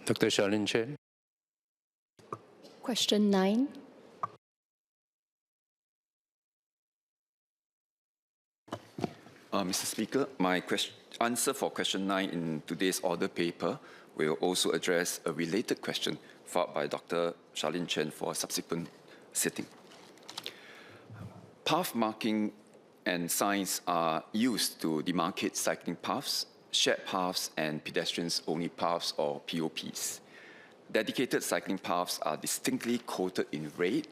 Dr. Charlene Chen. Question 9. Mr. Speaker, my answer for question 9 in today's order paper will also address a related question filed by Dr. Charlene Chen for a subsequent sitting. Path marking and signs are used to demarcate cycling paths, shared paths, and pedestrians-only paths, or POPs. Dedicated cycling paths are distinctly coated in red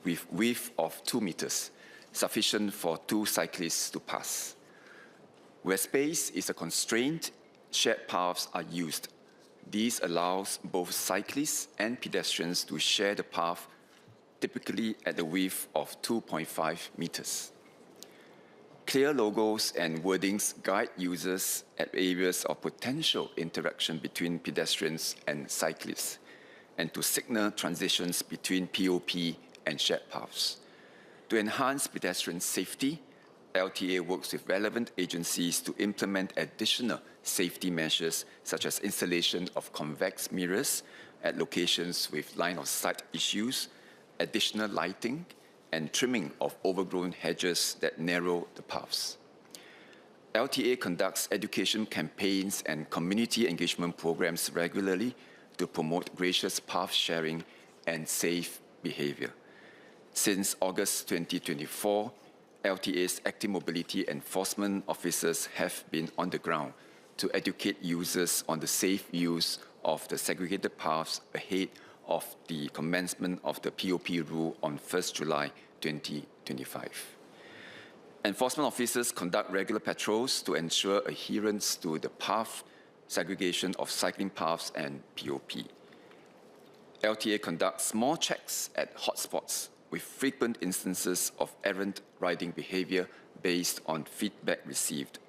with width of 2 meters, sufficient for 2 cyclists to pass. Where space is a constraint, shared paths are used. This allows both cyclists and pedestrians to share the path, typically at the width of 2.5 meters. Clear logos and wordings guide users at areas of potential interaction between pedestrians and cyclists, and to signal transitions between POP and shared paths. To enhance pedestrian safety, LTA works with relevant agencies to implement additional safety measures, such as installation of convex mirrors at locations with line-of-sight issues, additional lighting, and trimming of overgrown hedges that narrow the paths. LTA conducts education campaigns and community engagement programs regularly to promote gracious path sharing and safe behavior. Since August 2024, LTA's active mobility enforcement officers have been on the ground to educate users on the safe use of the segregated paths ahead of the commencement of the POP rule on 1st July 2025. Enforcement officers conduct regular patrols to ensure adherence to the path segregation of cycling paths and POP. LTA conducts small checks at hotspots with frequent instances of errant riding behavior based on feedback received.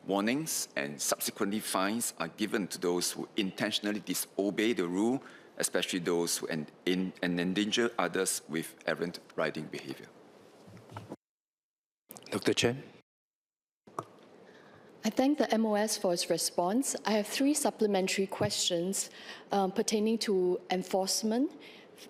Warnings and subsequently fines are given to those who intentionally disobey the rule, especially those who endanger others with errant riding behavior. Dr. Chen. I thank the MOS for its response. I have 3 supplementary questions pertaining to enforcement.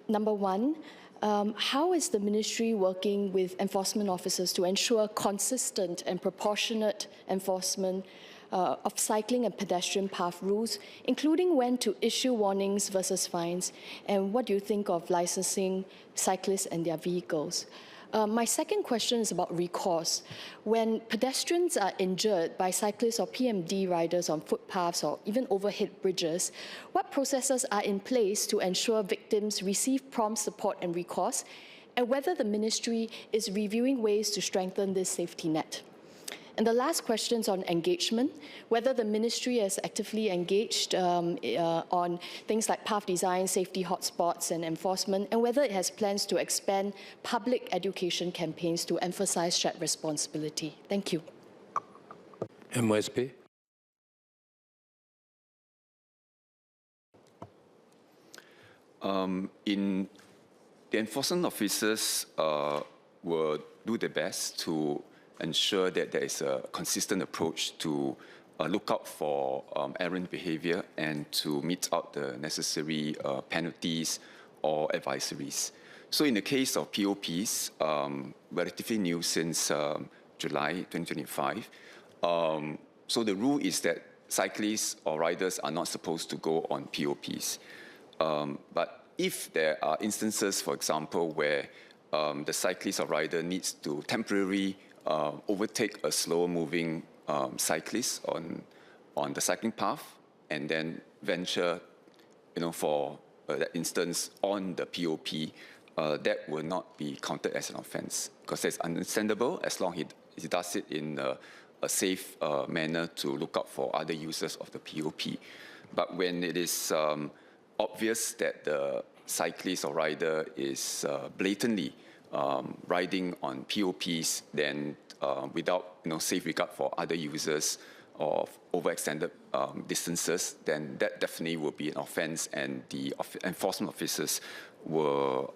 Number 1, how is the ministry working with enforcement officers to ensure consistent and proportionate enforcement of cycling and pedestrian path rules, including when to issue warnings versus fines? And what do you think of licensing cyclists and their vehicles? My second question is about recourse. When pedestrians are injured by cyclists or PMD riders on footpaths or even overhead bridges, what processes are in place to ensure victims receive prompt support and recourse, and whether the ministry is reviewing ways to strengthen this safety net? And the last question is on engagement, whether the ministry is actively engaged on things like path design, safety hotspots, and enforcement, and whether it has plans to expand public education campaigns to emphasize shared responsibility. Thank you. MOSP. The enforcement officers will do their best to ensure that there is a consistent approach to look out for errant behavior and to mete out the necessary penalties or advisories. So in the case of POPs, relatively new since July 2025, so the rule is that cyclists or riders are not supposed to go on POPs. But if there are instances, for example, where the cyclist or rider needs to temporarily overtake a slower-moving cyclist on the cycling path and then venture, for that instance on the POP, that will not be counted as an offence, because it's understandable as long as he does it in a safe manner to look out for other users of the POP. But when it is obvious that the cyclist or rider is blatantly riding on POPs, then without safe regard for other users or overextended distances, then that definitely will be an offence, and the enforcement officers will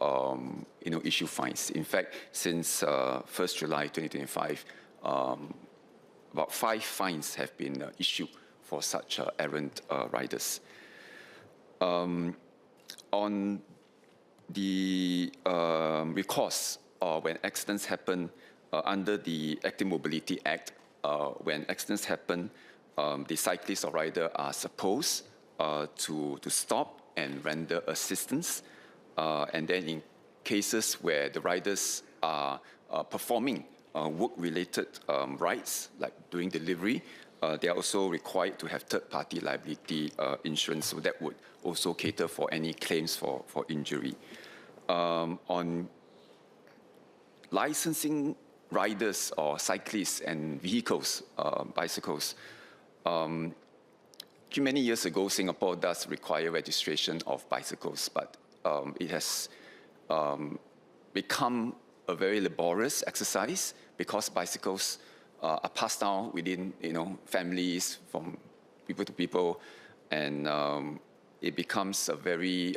issue fines. In fact, since 1st July 2025, about 5 fines have been issued for such errant riders. On the recourse when accidents happen under the Active Mobility Act, when accidents happen, the cyclist or rider are supposed to stop and render assistance. And then in cases where the riders are performing work-related rides, like during delivery, they are also required to have third-party liability insurance, so that would also cater for any claims for injury. On licensing riders or cyclists and vehicles, bicycles, many years ago, Singapore does require registration of bicycles, but it has become a very laborious exercise because bicycles are passed down within families from people to people, and it becomes a very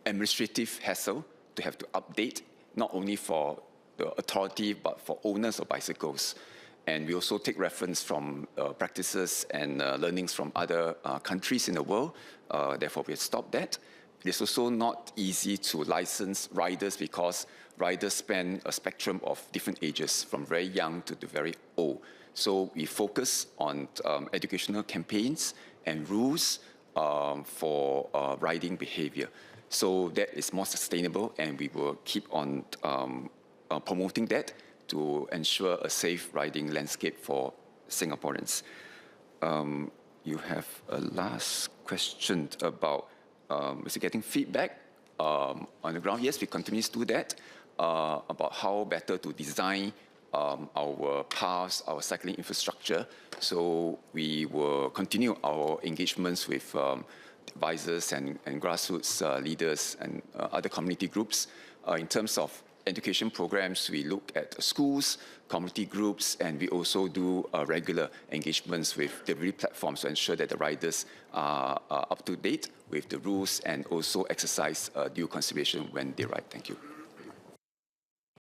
administrative hassle to have to update, not only for the authority but for owners of bicycles. And we also take reference from practices and learnings from other countries in the world. Therefore, we have stopped that. It's also not easy to license riders because riders span a spectrum of different ages, from very young to the very old. So we focus on educational campaigns and rules for riding behavior. So that is more sustainable, and we will keep on promoting that to ensure a safe riding landscape for Singaporeans. You have a last question about is it getting feedback on the ground? Yes, we continue to do that, about how better to design our paths, our cycling infrastructure. So we will continue our engagements with advisors and grassroots leaders and other community groups. In terms of education programs, we look at schools, community groups, and we also do regular engagements with delivery platforms to ensure that the riders are up to date with the rules and also exercise due consideration when they ride. Thank you.